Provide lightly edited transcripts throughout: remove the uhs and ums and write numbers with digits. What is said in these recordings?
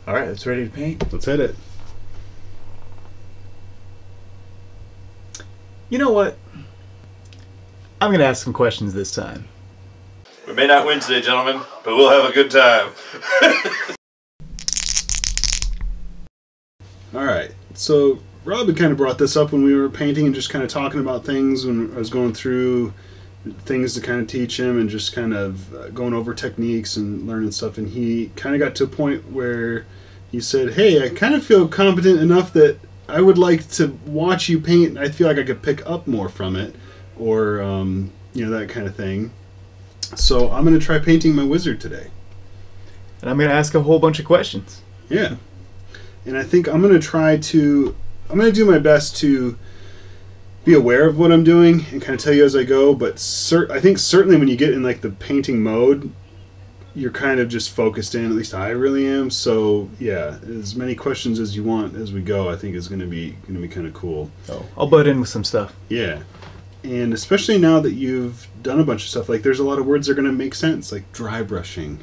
All right, it's ready to paint. Let's hit it. You know what? I'm going to ask some questions this time. We may not win today, gentlemen, but we'll have a good time. Alright, so Rob had kind of brought this up when we were painting and just kind of talking about things when I was going through things to kind of teach him and just kind of going over techniques and learning stuff, and he kind of got to a point where he said, hey, I kind of feel competent enough that I would like to watch you paint. I feel like I could pick up more from it, or that kind of thing. So I'm going to try painting my wizard today. And I'm going to ask a whole bunch of questions. Yeah. And I think I'm going to do my best to be aware of what I'm doing and kind of tell you as I go, but I think certainly when you get in like the painting mode, you're kind of just focused in, at least I really am. So yeah, as many questions as you want as we go, I think is going to be kind of cool. Oh, I'll butt in with some stuff. Yeah. And especially now that you've done a bunch of stuff, like there's a lot of words that are going to make sense, like dry brushing,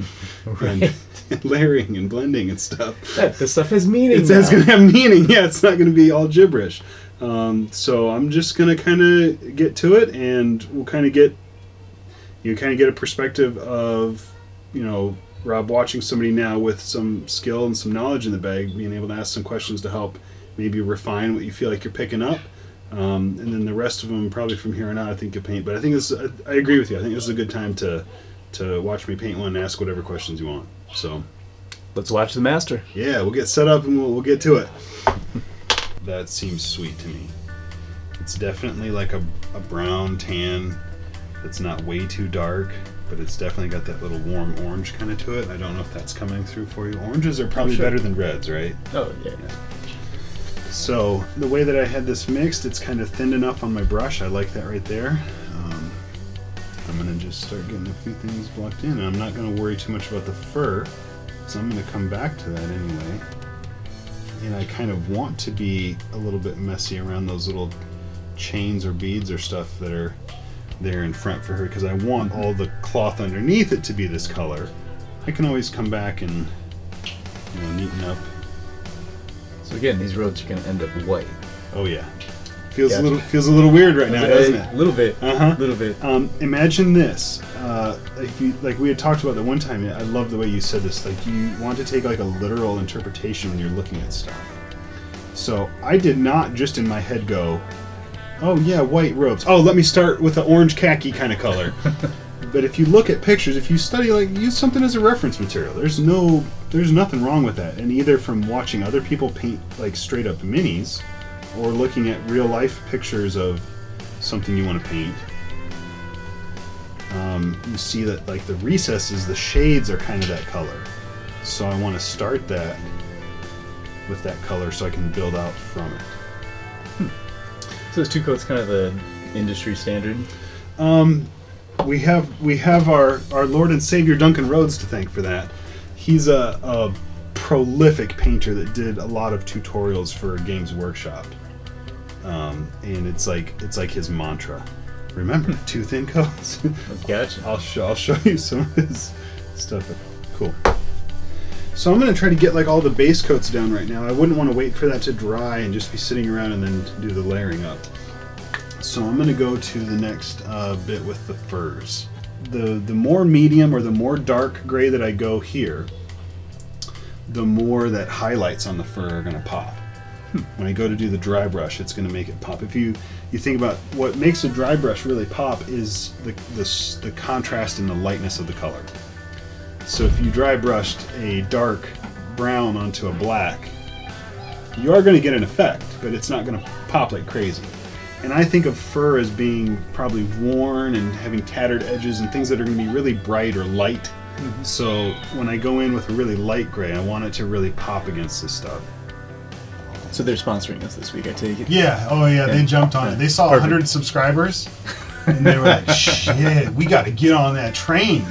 Right. and layering and blending and stuff. This stuff has meaning. It's going to have meaning. Yeah, it's not going to be all gibberish. So I'm just going to kind of get to it, and we'll kind of get a perspective of, Rob watching somebody now with some skill and some knowledge in the bag, being able to ask some questions to help maybe refine what you feel like you're picking up. And then the rest of them, probably from here on out, I think you'll paint. But I think I agree with you. I think this is a good time to watch me paint one and ask whatever questions you want. So Let's watch the master. yeah, we'll get set up and we'll get to it. That seems sweet to me. It's definitely like a brown tan that's not way too dark, but it's definitely got that little warm orange kind of to it. I don't know if that's coming through for you. Oranges are probably sure. better than reds, right? Oh, yeah. So the way that I had this mixed, it's kind of thinned enough on my brush. I like that right there. I'm going to just start getting a few things blocked in. And I'm not going to worry too much about the fur, so I'm going to come back to that anyway. And I kind of want to be a little bit messy around those little chains or beads or stuff that are there in front for her, because I want all the cloth underneath it to be this color. I can always come back and neaten up. So again, these roads are going to end up white. Oh yeah, feels Gotcha. a little weird right now, doesn't it? A little bit. Uh-huh. A little bit. Imagine this. Like we had talked about the one time. I love the way you said this. Like you want to take like a literal interpretation when you're looking at stuff. So I did not just in my head go, oh yeah, white robes. Oh, let me start with the orange khaki kind of color. But if you look at pictures, if you study, like use something as a reference material. There's nothing wrong with that. And either from watching other people paint like straight up minis, or looking at real life pictures of something you want to paint, you see that like the recesses, the shades are kind of that color. So I want to start that with that color so I can build out from it. So this 2 coat's kind of the industry standard. We have our Lord and Savior Duncan Rhodes to thank for that. He's a prolific painter that did a lot of tutorials for Games Workshop, and it's like his mantra. Remember, 2 thin coats. Gotcha. I'll show you some of his stuff. Cool. So I'm going to try to get like all the base coats down right now. I wouldn't want to wait for that to dry and just be sitting around and then do the layering up. So I'm going to go to the next bit with the furs. The more medium or the more dark gray that I go here, the more that highlights on the fur are going to pop. When I go to do the dry brush, it's going to make it pop. If you think about what makes a dry brush really pop is the contrast and the lightness of the color. So if you dry brushed a dark brown onto a black, you are going to get an effect, but it's not going to pop like crazy. And I think of fur as being probably worn and having tattered edges and things that are going to be really bright or light. Mm-hmm. So when I go in with a really light gray, I want it to really pop against this stuff. So they're sponsoring us this week, I take it? Yeah, oh yeah, they jumped on it. They saw 100 subscribers, and they were like, shit, we got to get on that train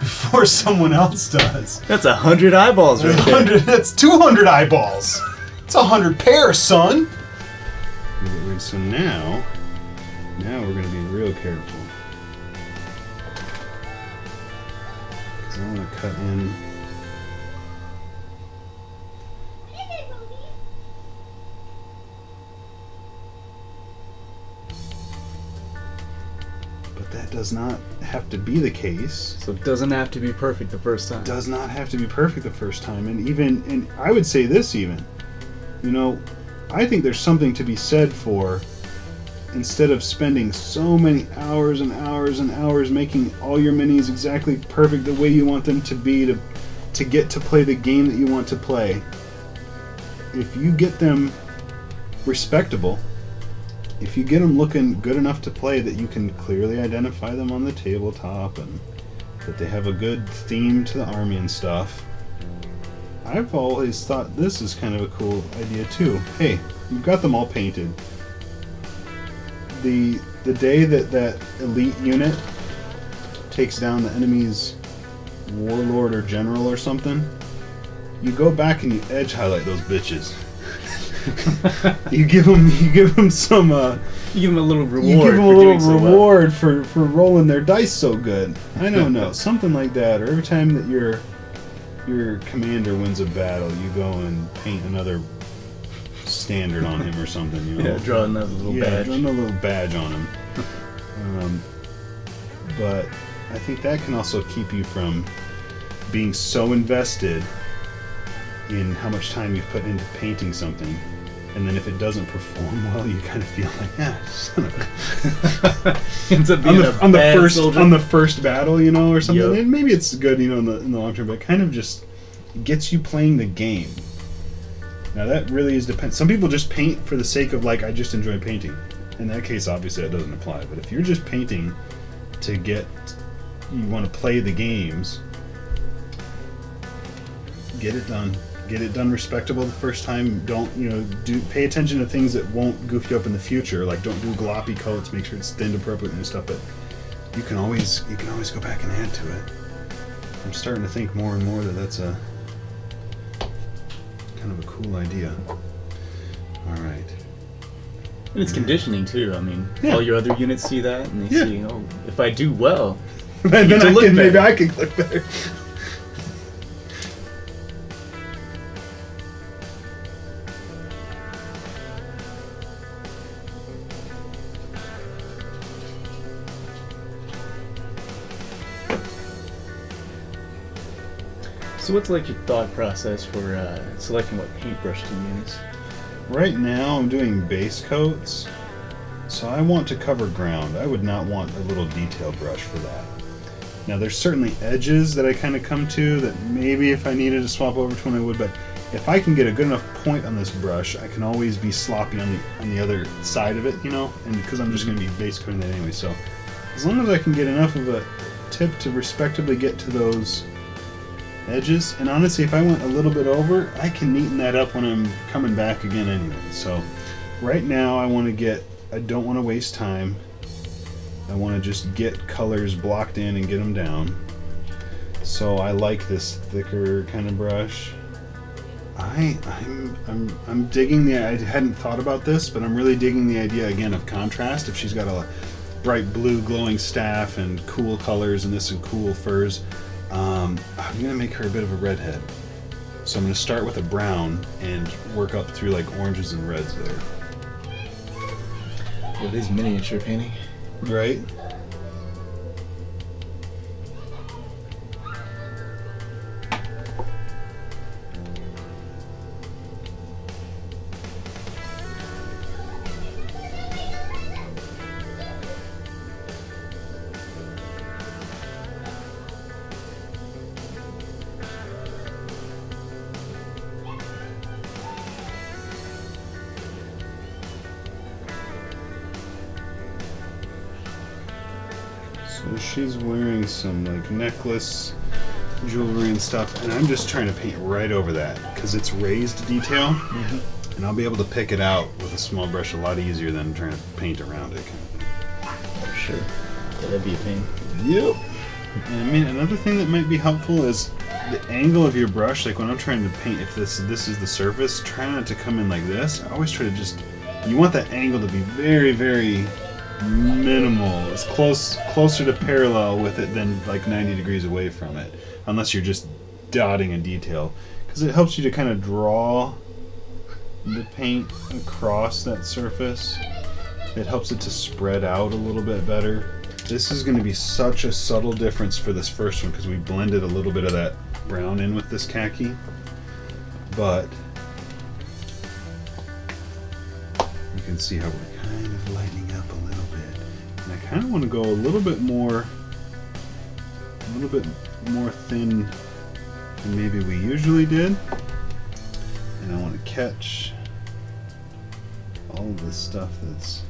before someone else does. That's 100 eyeballs right there. That's 200 eyeballs. It's 100 pairs, son. So now we're going to be real careful. Because I want to cut in does not have to be the case. So it doesn't have to be perfect the first time. Does not have to be perfect the first time. And I would say this even, you know, I think there's something to be said for, instead of spending so many hours and hours and hours making all your minis exactly perfect the way you want them to be to get to play the game that you want to play, if you get them respectable, if you get them looking good enough to play that you can clearly identify them on the tabletop and that they have a good theme to the army and stuff, I've always thought this is kind of a cool idea too. Hey, you've got them all painted. The day that elite unit takes down the enemy's warlord or general or something, you go back and you edge highlight those bitches. you give them some. You give them a little reward. You give them a little reward for rolling their dice so good. I don't know, something like that. Or every time that your commander wins a battle, you go and paint another standard on him or something. You know? Yeah, draw another little badge. Yeah, draw another little badge on him. But I think that can also keep you from being so invested in how much time you've put into painting something, and then if it doesn't perform well, you kind of feel like, son of a... Ends up being on the first battle, you know, or something. Yep. And maybe it's good, you know, in the long term, but it kind of just gets you playing the game. Now that really is depend. Some people just paint for the sake of, like, I just enjoy painting. In that case, obviously that doesn't apply. But if you're just painting to you want to play the games, get it done. Get it done respectable the first time. Don't, you know, pay attention to things that won't goof you up in the future. Like, don't do gloppy coats. Make sure it's thinned appropriately and stuff. But you can always go back and add to it. I'm starting to think more and more that that's a kind of a cool idea. All right. And it's conditioning too. I mean, all your other units see that, and they see, oh, if I do well, then maybe I can look better. So what's like your thought process for selecting what paintbrush to use? Right now I'm doing base coats, so I want to cover ground. I would not want a little detail brush for that. Now there's certainly edges that I kind of come to that maybe if I needed to swap over to one I would, but if I can get a good enough point on this brush, I can always be sloppy on the other side of it, you know, and because I'm just going to be base coating that anyway. So as long as I can get enough of a tip to respectably get to those edges, and honestly if I went a little bit over, I can neaten that up when I'm coming back again anyway. So right now I don't want to waste time. I want to just get colors blocked in and get them down. So I like this thicker kind of brush. I'm digging I hadn't thought about this, but I'm really digging the idea again of contrast. If she's got a bright blue glowing staff and cool colors and this and cool furs, I'm going to make her a bit of a redhead. So I'm going to start with a brown and work up through like oranges and reds there. It is miniature painting. Right? So she's wearing some like necklace jewelry and stuff, and I'm just trying to paint right over that because it's raised detail, and I'll be able to pick it out with a small brush a lot easier than trying to paint around it. For sure. Yeah, that'd be a pain. Yep. And I mean, another thing that might be helpful is the angle of your brush. Like when I'm trying to paint, if this is the surface, try not to come in like this. I always try to you want that angle to be very, very minimal. It's closer to parallel with it than like 90 degrees away from it, unless you're just dotting a detail, because it helps you to kind of draw the paint across that surface. It helps it to spread out a little bit better. This is going to be such a subtle difference for this first one because we blended a little bit of that brown in with this khaki. But you can see how we're kind of lightening up a little bit. And I kind of want to go a little bit more thin than maybe we usually did. And I want to catch all of this stuff that's...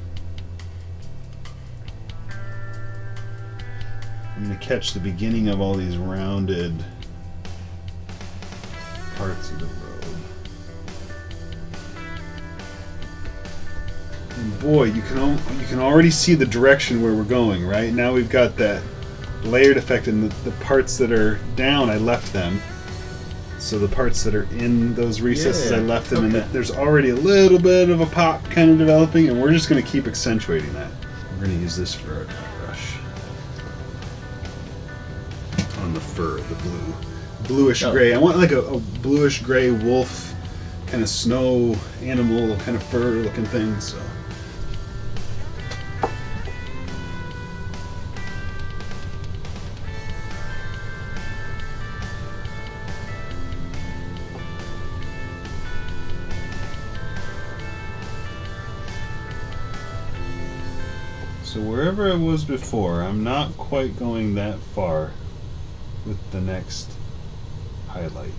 I'm going to catch the beginning of all these rounded parts of the robe. And boy, you can already see the direction where we're going, right? Now we've got that layered effect, and the parts that are down, I left them. So the parts that are in those recesses, I left them, and there's already a little bit of a pop kind of developing, and we're just going to keep accentuating that. We're going to use this for our dry brush. On the fur, the bluish gray. I want like a bluish gray wolf kind of snow animal kind of fur looking thing. So wherever I was before, I'm not quite going that far with the next highlight,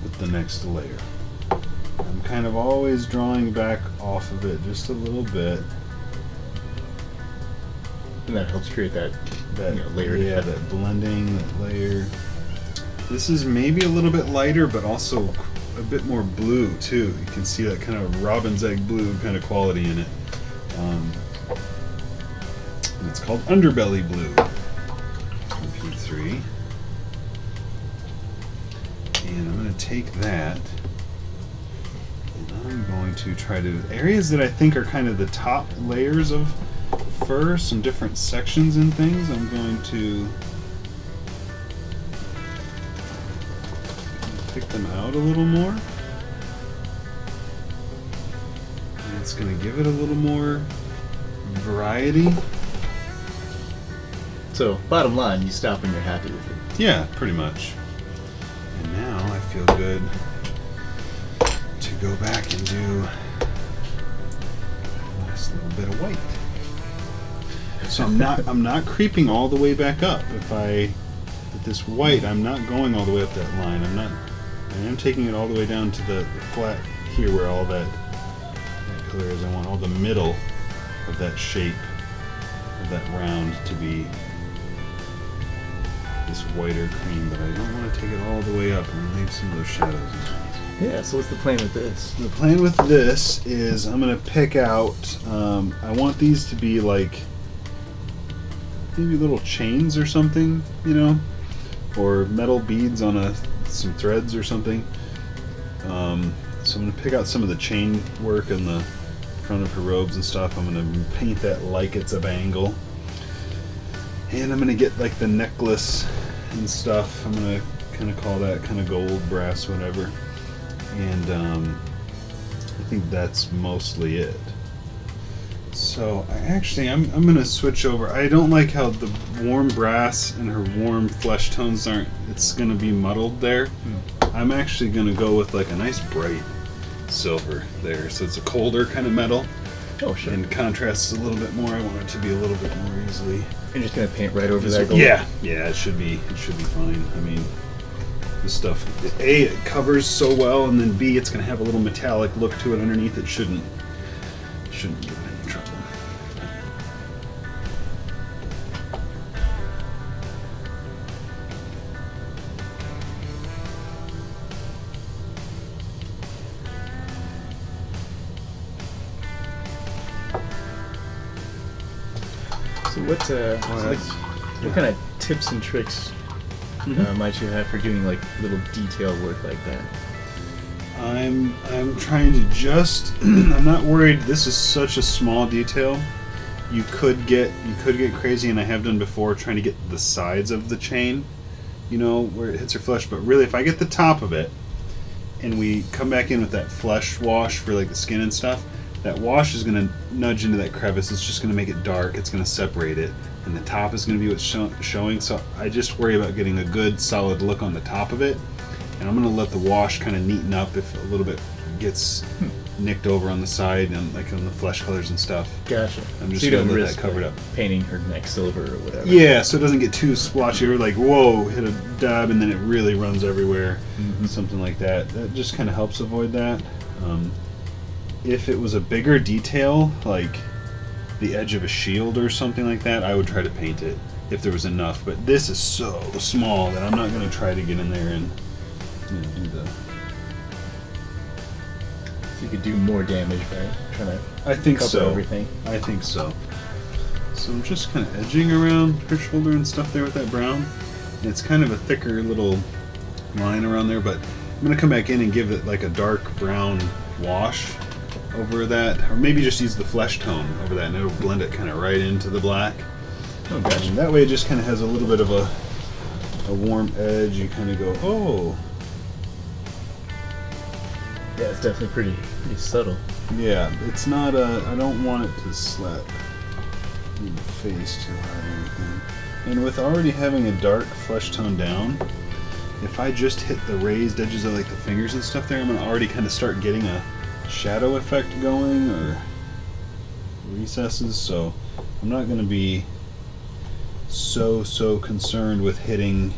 with the next layer. I'm kind of always drawing back off of it just a little bit. And that helps create that layer. Yeah, that blending, that layer. This is maybe a little bit lighter, but also a bit more blue too. You can see that kind of robin's egg blue kind of quality in it. And it's called underbelly blue. P3. And I'm going to take that and I'm going to try to... areas that I think are kind of the top layers of fur, some different sections and things, I'm going to pick them out a little more. And it's going to give it a little more variety. So, bottom line, you stop when you're happy with it. Yeah, pretty much. And now I feel good to go back and do a last little bit of white. So I'm not creeping all the way back up. With this white, I'm not going all the way up that line. I am taking it all the way down to the flat here where all that color is. I want all the middle of that shape of that round to be this whiter cream, but I don't want to take it all the way up and leave some of those shadows and things. Yeah, so what's the plan with this? The plan with this is I'm going to pick out, I want these to be like maybe little chains or something, you know, or metal beads on some threads or something. So I'm going to pick out some of the chain work in the front of her robes and stuff. I'm going to paint that like it's a bangle. And I'm going to get like the necklace and stuff. I'm going to kind of call that kind of gold, brass, whatever. And I think that's mostly it. So I'm going to switch over. I don't like how the warm brass and her warm flesh tones aren't, it's going to be muddled there. I'm actually going to go with like a nice bright silver there. So it's a colder kind of metal. Oh, sure. And contrasts a little bit more. I want it to be a little bit more easily. You're just gonna paint right over that gold? Yeah, it should be fine. I mean, this stuff, A, it covers so well, and then B, it's gonna have a little metallic look to it underneath. It shouldn't give it any trouble. So what kind of tips and tricks might you have for doing like little detail work like that? I'm trying to just I'm not worried. This is such a small detail. You could get crazy, and I have done before, trying to get the sides of the chain, you know, where it hits her flesh. But really, if I get the top of it, and we come back in with that flesh wash for like the skin and stuff, that wash is going to nudge into that crevice. It's just going to make it dark. It's going to separate it. And the top is going to be what's showing. So I just worry about getting a good solid look on the top of it. And I'm going to let the wash kind of neaten up if a little bit gets nicked over on the side and like on the flesh colors and stuff. Gotcha. I'm just going to let that cover it up. Painting her neck silver or whatever. Yeah, so it doesn't get too splotchy or like, whoa, hit a dab and then it really runs everywhere. Something like that. That just kind of helps avoid that. If it was a bigger detail, like the edge of a shield or something like that, I would try to paint it if there was enough. But this is so small that I'm not going to try to get in there and do the... So you could do more damage by trying to cover everything. I think so. So I'm just kind of edging around her shoulder and stuff there with that brown. And it's kind of a thicker little line around there, but I'm going to come back in and give it like a dark brown wash over that, or maybe just use the flesh tone over that and it'll blend it kind of right into the black. Oh, gotcha. And that way it just kind of has a little bit of a warm edge. You kind of go, oh. Yeah, it's definitely pretty subtle. Yeah, it's not I don't want it to slap in the face too hard or anything. And with already having a dark flesh tone down, if I just hit the raised edges of like the fingers and stuff there, I'm gonna already kind of start getting a shadow effect going or recesses. So I'm not gonna be so concerned with hitting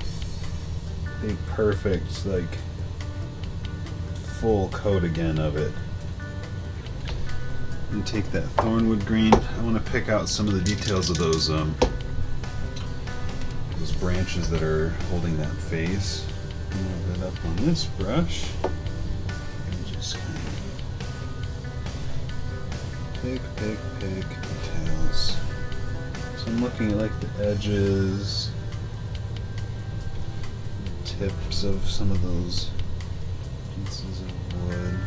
a perfect like full coat again of it. And take that thornwood green. I want to pick out some of the details of those branches that are holding that face. Move it up on this brush and just kind of pick details. So I'm looking at like the edges, the tips of some of those pieces of wood.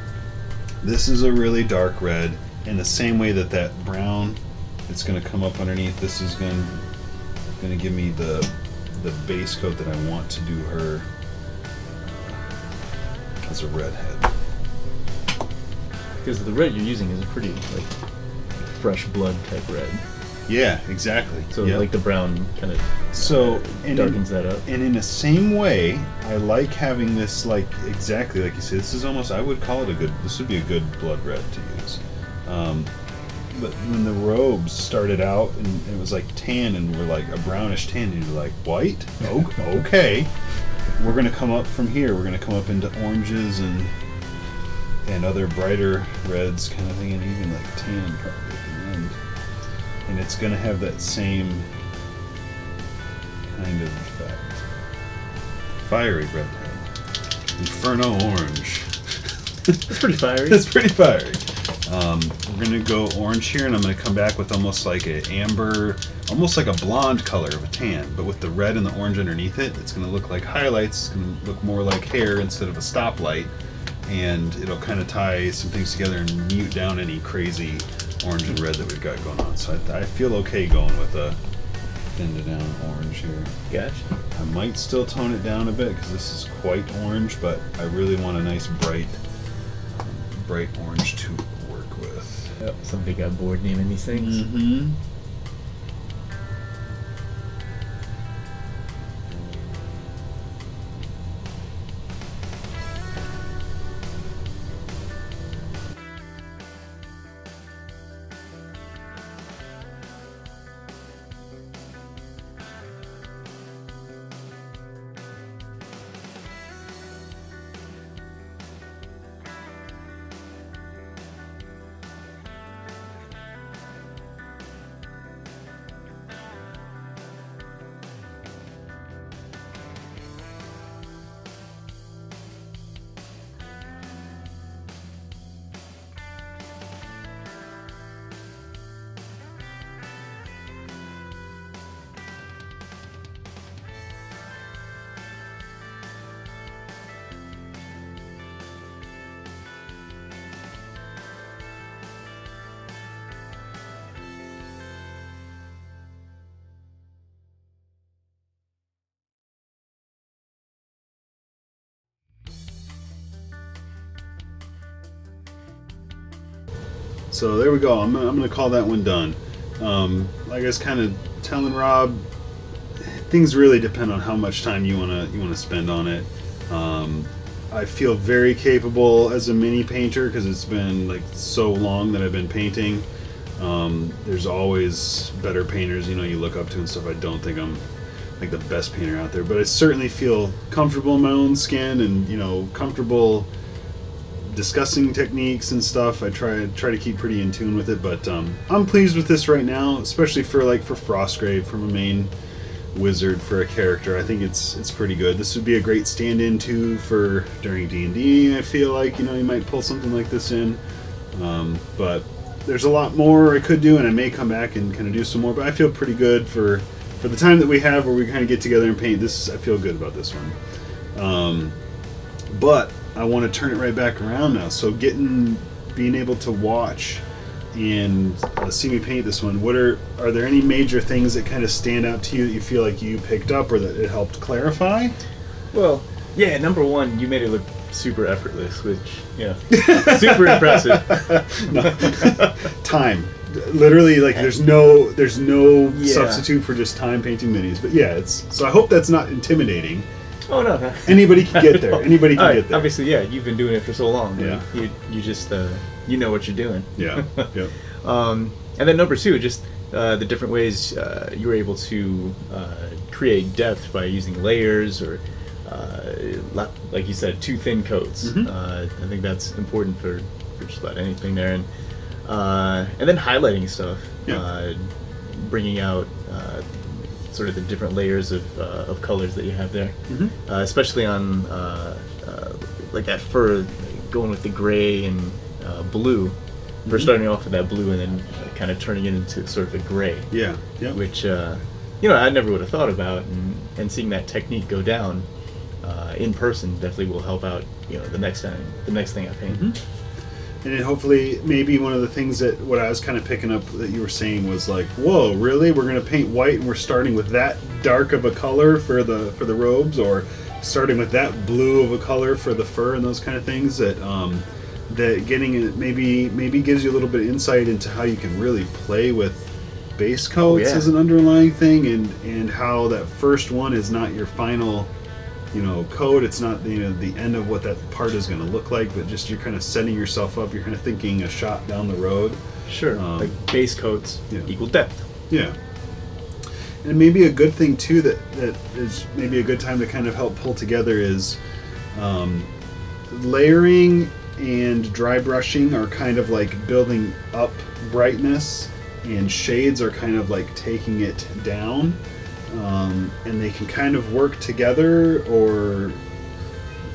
This is a really dark red. In the same way that that brown, it's going to come up underneath. This is going to give me the base coat that I want to do her as a redhead. Because the red you're using is a pretty like fresh blood type red. Yeah, exactly. So like the brown kind of darkens that up. And in the same way, I like having this like exactly like you said. This is almost, I would call it this would be a good blood red to use. But when the robes started out and it was like tan and we're like a brownish tan, and you're like, white? Oh, okay. We're going to come up from here. We're going to come up into oranges and other brighter reds kind of thing, and even like tan probably at the end. And it's going to have that same kind of effect. Fiery redhead. Inferno orange. That's pretty fiery. That's pretty fiery. We're going to go orange here, and I'm going to come back with almost like an amber, almost like a blonde color of a tan, but with the red and the orange underneath it. It's going to look like highlights. It's going to look more like hair instead of a stoplight, and it'll kind of tie some things together and mute down any crazy orange and red that we've got going on. So I feel okay going with a thinned down orange here. Gotcha. I might still tone it down a bit because this is quite orange, but I really want a nice bright orange to work with. Yep, somebody got bored naming these things. Mm-hmm. So there we go. I'm gonna call that one done. Like I was kind of telling Rob, things really depend on how much time you wanna spend on it. I feel very capable as a mini painter because it's been like so long that I've been painting. There's always better painters, you look up to and stuff. I don't think I'm like the best painter out there, but I certainly feel comfortable in my own skin and comfortable discussing techniques and stuff. I try to keep pretty in tune with it, but I'm pleased with this right now, especially for Frostgrave, from a main wizard for a character. I think it's pretty good. This would be a great stand-in too for during D&D. I feel like you might pull something like this in, but there's a lot more I could do, and I may come back and kind of do some more. But I feel pretty good for the time that we have, where we kind of get together and paint. This, I feel good about this one. But I want to turn it right back around now. So being able to watch and see me paint this one, are there any major things that kind of stand out to you that you feel like you picked up or that it helped clarify? Well, yeah, number one, you made it look super effortless, which, super impressive. Time. Literally, there's no substitute for just time painting minis. But yeah, so I hope that's not intimidating. Oh, no. Anybody can get there. Anybody can get there. Obviously, yeah, you've been doing it for so long. Yeah. You just, you know what you're doing. Yeah. Yep. And then number two, just the different ways you were able to create depth by using layers or, like you said, too thin coats. Mm-hmm. I think that's important for just about anything there. And then highlighting stuff, bringing out sort of the different layers of colors that you have there, especially on like that fur, going with the gray and blue. First starting off with that blue and then kind of turning it into sort of a gray. Yeah. Which I never would have thought about, and seeing that technique go down in person definitely will help out. The next thing I paint. Mm-hmm. And then hopefully, maybe one of the things that what I was kind of picking up that you were saying was like, whoa, really? We're going to paint white and we're starting with that dark of a color for the robes, or starting with that blue of a color for the fur and those kind of things. That getting it maybe gives you a little bit of insight into how you can really play with base coats as an underlying thing, and how that first one is not your final coat. It's not the end of what that part is going to look like, but just you're kind of setting yourself up. You're kind of thinking a shot down the road. Sure. Like base coats equal depth. Yeah. And maybe a good thing too that is maybe a good time to kind of help pull together is layering and dry brushing are kind of like building up brightness, and shades are kind of like taking it down. And they can kind of work together or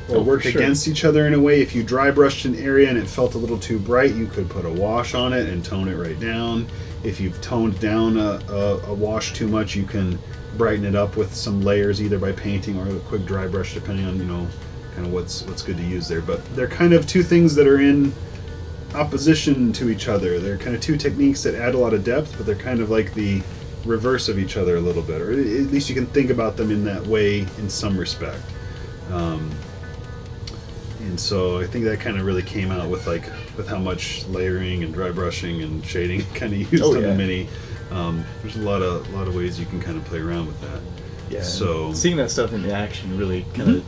work against each other in a way. If you dry brushed an area and it felt a little too bright, you could put a wash on it and tone it right down. If you've toned down a wash too much, you can brighten it up with some layers, either by painting or a quick dry brush, depending on kind of what's good to use there. But they're kind of two things that are in opposition to each other. They're kind of two techniques that add a lot of depth, but they're kind of like the reverse of each other a little bit, or at least you can think about them in that way in some respect. And so I think that kind of really came out with how much layering and dry brushing and shading kind of used on the mini. There's a lot of ways you can kind of play around with that. Yeah. So seeing that stuff in action really kind of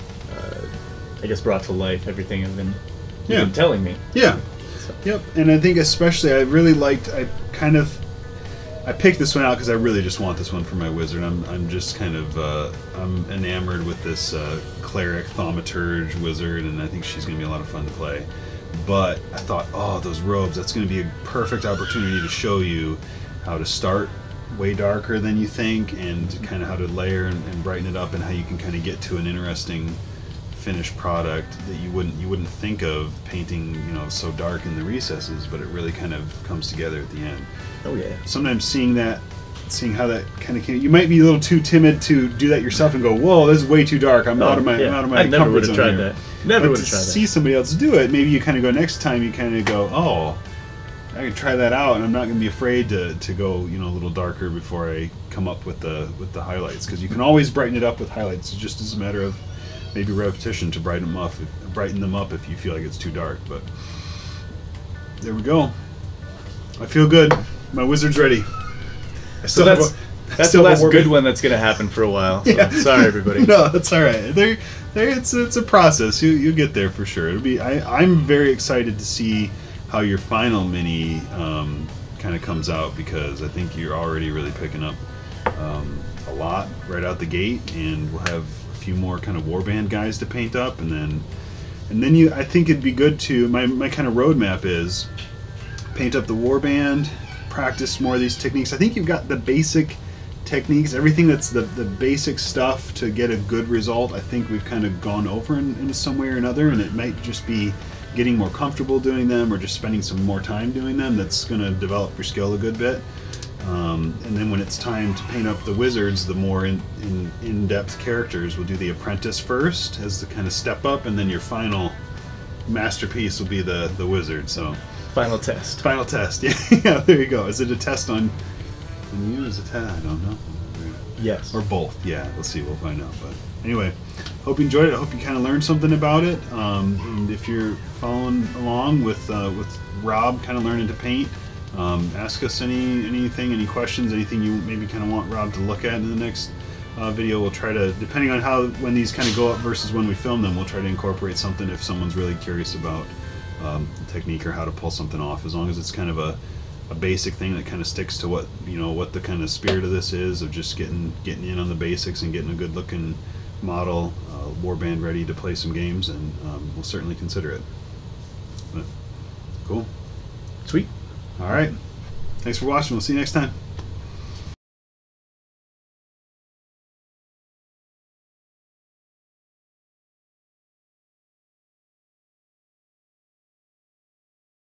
I guess brought to life everything you've been telling me. Yeah. So. Yep. And I think especially I picked this one out because I really just want this one for my wizard. I'm just kind of I'm enamored with this cleric thaumaturge wizard, and I think she's going to be a lot of fun to play. But I thought, those robes, that's going to be a perfect opportunity to show you how to start way darker than you think, and kind of how to layer and brighten it up, and how you can kind of get to an interesting finished product that you wouldn't think of painting so dark in the recesses, but it really kind of comes together at the end. Oh yeah. Sometimes seeing how that kind of came, you might be a little too timid to do that yourself and go, whoa, this is way too dark. I'm out of my I never would have tried that. Never would have tried that. See somebody else do it, maybe you kind of go next time. You kind of go, I could try that out, and I'm not going to be afraid to go a little darker before I come up with the highlights, because you can always brighten it up with highlights. It's just as a matter of maybe repetition to brighten them up if you feel like it's too dark. But there we go. I feel good. My wizard's ready. So that's the last good one that's going to happen for a while. So Yeah. sorry, everybody. No, that's all right. It's a process. You get there for sure. It'll be. I'm very excited to see how your final mini kind of comes out, because I think you're already really picking up a lot right out the gate, and we'll have a few more kind of warband guys to paint up, and then you. I think it'd be good to my kind of roadmap is paint up the warband, practice more of these techniques. I think you've got the basic techniques, everything that's the basic stuff to get a good result. I think we've kind of gone over in some way or another, and it might just be getting more comfortable doing them, or just spending some more time doing them, that's going to develop your skill a good bit. And then when it's time to paint up the wizards, the more in-depth characters, we'll do the apprentice first as the kind of step up, and then your final masterpiece will be the wizard. So Final test. final test. Yeah, there you go. Is it a test on you? Is it a test? I don't know. Yes. Or both. Yeah, we'll see. We'll find out. But anyway, hope you enjoyed it. I hope you kind of learned something about it. And if you're following along with Rob kind of learning to paint, ask us anything, any questions, anything you maybe kind of want Rob to look at in the next video. We'll try to, depending on when these kind of go up versus when we film them, we'll try to incorporate something if someone's really curious about the technique or how to pull something off, as long as it's kind of a basic thing that kind of sticks to what the kind of spirit of this is, of just getting in on the basics and getting a good looking model warband ready to play some games, and we'll certainly consider it. But, cool. Sweet. All right. Thanks for watching. We'll see you next time.